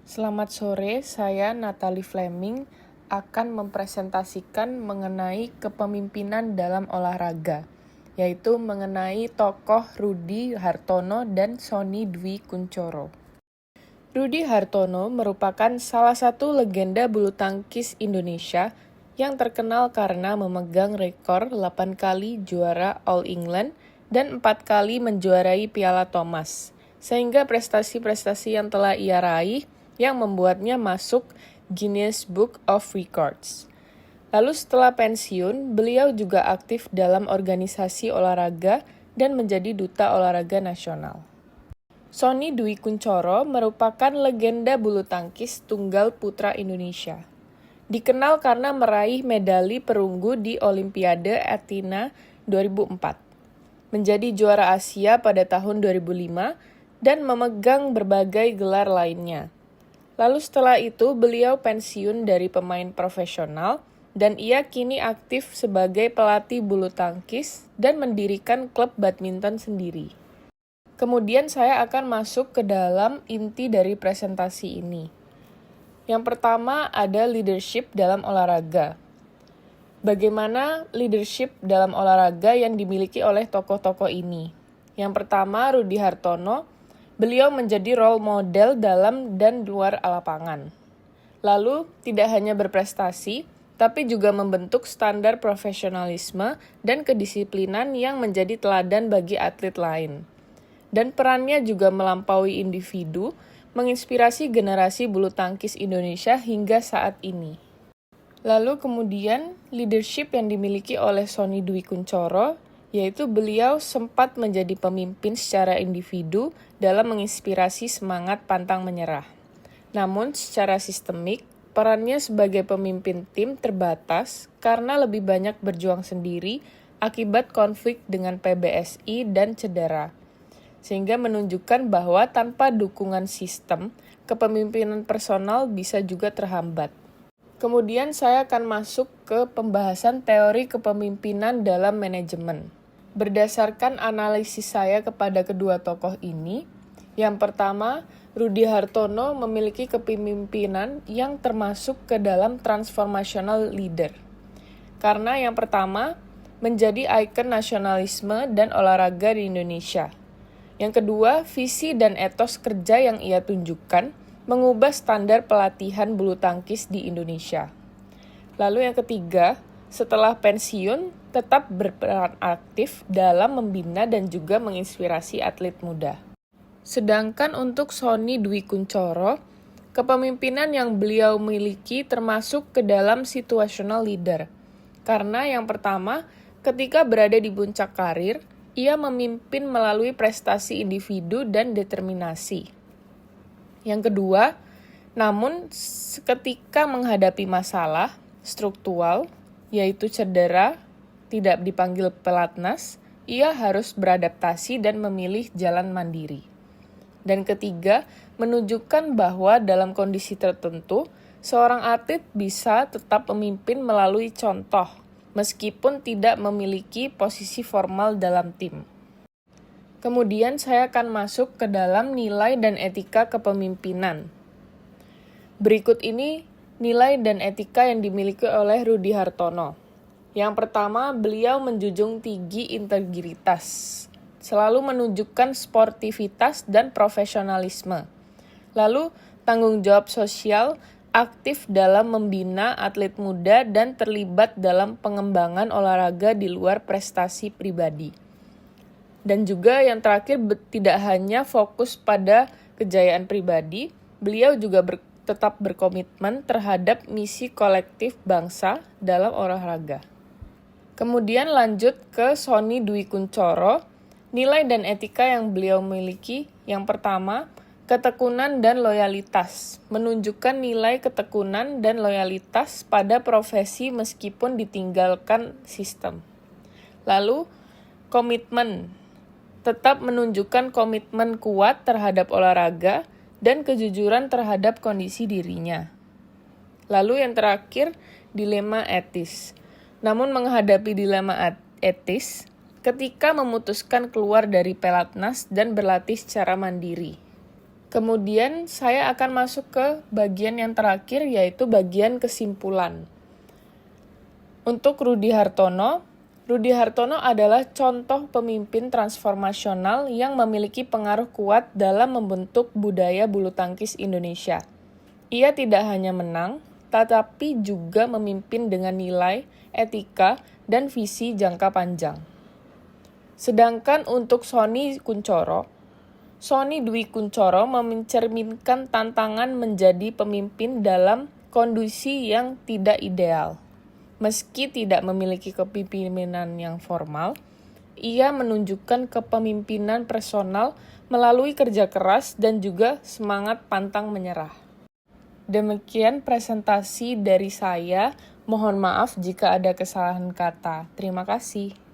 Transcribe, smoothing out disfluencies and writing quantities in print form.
Selamat sore, saya Natalie Fleming akan mempresentasikan mengenai kepemimpinan dalam olahraga, yaitu mengenai tokoh Rudi Hartono dan Sony Dwi Kunchoro. Rudi Hartono merupakan salah satu legenda bulu tangkis Indonesia yang terkenal karena memegang rekor 8 kali juara All England dan 4 kali menjuarai Piala Thomas, sehingga prestasi-prestasi yang telah ia raih yang membuatnya masuk Guinness Book of Records. Lalu setelah pensiun, beliau juga aktif dalam organisasi olahraga dan menjadi duta olahraga nasional. Sony Dwi Kunchoro merupakan legenda bulu tangkis tunggal putra Indonesia. Dikenal karena meraih medali perunggu di Olimpiade Athena 2004, menjadi juara Asia pada tahun 2005, dan memegang berbagai gelar lainnya. Lalu setelah itu beliau pensiun dari pemain profesional dan ia kini aktif sebagai pelatih bulu tangkis dan mendirikan klub badminton sendiri. Kemudian saya akan masuk ke dalam inti dari presentasi ini. Yang pertama ada leadership dalam olahraga. Bagaimana leadership dalam olahraga yang dimiliki oleh tokoh-tokoh ini? Yang pertama Rudi Hartono. Beliau menjadi role model dalam dan luar lapangan. Lalu, tidak hanya berprestasi, tapi juga membentuk standar profesionalisme dan kedisiplinan yang menjadi teladan bagi atlet lain. Dan perannya juga melampaui individu, menginspirasi generasi bulu tangkis Indonesia hingga saat ini. Lalu kemudian, leadership yang dimiliki oleh Sony Dwi Kunchoro, yaitu beliau sempat menjadi pemimpin secara individu dalam menginspirasi semangat pantang menyerah. Namun secara sistemik, perannya sebagai pemimpin tim terbatas karena lebih banyak berjuang sendiri akibat konflik dengan PBSI dan cedera. Sehingga menunjukkan bahwa tanpa dukungan sistem, kepemimpinan personal bisa juga terhambat. Kemudian saya akan masuk ke pembahasan teori kepemimpinan dalam manajemen. Berdasarkan analisis saya kepada kedua tokoh ini, yang pertama, Rudi Hartono memiliki kepemimpinan yang termasuk ke dalam transformational leader. Karena yang pertama, menjadi ikon nasionalisme dan olahraga di Indonesia. Yang kedua, visi dan etos kerja yang ia tunjukkan mengubah standar pelatihan bulu tangkis di Indonesia. Lalu yang ketiga, setelah pensiun, tetap berperan aktif dalam membina dan juga menginspirasi atlet muda. Sedangkan untuk Sony Dwi Kunchoro, kepemimpinan yang beliau miliki termasuk ke dalam situational leader. Karena yang pertama, ketika berada di puncak karir, ia memimpin melalui prestasi individu dan determinasi. Yang kedua, namun ketika menghadapi masalah struktural, yaitu cedera, tidak dipanggil pelatnas, ia harus beradaptasi dan memilih jalan mandiri. Dan ketiga, menunjukkan bahwa dalam kondisi tertentu, seorang atlet bisa tetap memimpin melalui contoh, meskipun tidak memiliki posisi formal dalam tim. Kemudian saya akan masuk ke dalam nilai dan etika kepemimpinan. Berikut ini nilai dan etika yang dimiliki oleh Rudi Hartono. Yang pertama, beliau menjunjung tinggi integritas, selalu menunjukkan sportivitas dan profesionalisme. Lalu, tanggung jawab sosial, aktif dalam membina atlet muda dan terlibat dalam pengembangan olahraga di luar prestasi pribadi. Dan juga yang terakhir, tidak hanya fokus pada kejayaan pribadi, beliau juga tetap berkomitmen terhadap misi kolektif bangsa dalam olahraga. Kemudian lanjut ke Sony Dwi Kunchoro, nilai dan etika yang beliau miliki. Yang pertama, ketekunan dan loyalitas. Menunjukkan nilai ketekunan dan loyalitas pada profesi meskipun ditinggalkan sistem. Lalu, komitmen. Tetap menunjukkan komitmen kuat terhadap olahraga dan kejujuran terhadap kondisi dirinya. Lalu yang terakhir, dilema etis. Namun menghadapi dilema etis, ketika memutuskan keluar dari pelatnas dan berlatih secara mandiri. Kemudian saya akan masuk ke bagian yang terakhir, yaitu bagian kesimpulan. Untuk Rudi Hartono adalah contoh pemimpin transformasional yang memiliki pengaruh kuat dalam membentuk budaya bulu tangkis Indonesia. Ia tidak hanya menang, tetapi juga memimpin dengan nilai, etika, dan visi jangka panjang. Sedangkan untuk Sony Dwi Kunchoro mencerminkan tantangan menjadi pemimpin dalam kondisi yang tidak ideal. Meski tidak memiliki kepemimpinan yang formal, ia menunjukkan kepemimpinan personal melalui kerja keras dan juga semangat pantang menyerah. Demikian presentasi dari saya. Mohon maaf jika ada kesalahan kata. Terima kasih.